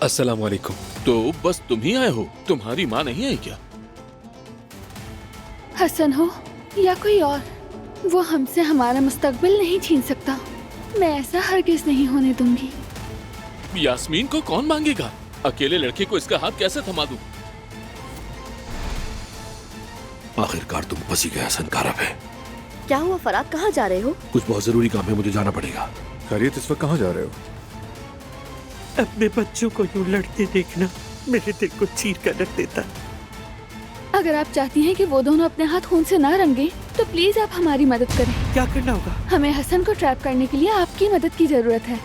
अस्सलाम वालेकुम। तो बस तुम ही आए हो, तुम्हारी माँ नहीं आई क्या? हसन हो या कोई और, वो हमसे हमारा मुस्तकबिल नहीं छीन सकता। मैं ऐसा हरगिज नहीं होने दूंगी। यास्मीन को कौन मांगेगा? अकेले लड़के को इसका हाथ कैसे थमा दूं? आखिरकार तुम फंसी गए हसन कारब है। क्या हुआ फराद, कहाँ जा रहे हो? कुछ बहुत जरूरी काम है, मुझे जाना पड़ेगा। खैरियत, इस वक्त कहाँ जा रहे हो? अपने बच्चों को यूं लड़ते देखना मेरे दिल को चीर कर रख देता। अगर आप चाहती हैं कि वो दोनों अपने हाथ खून से ना रंगे तो प्लीज आप हमारी मदद करें। क्या करना होगा? हमें हसन को ट्रैप करने के लिए आपकी मदद की जरूरत है।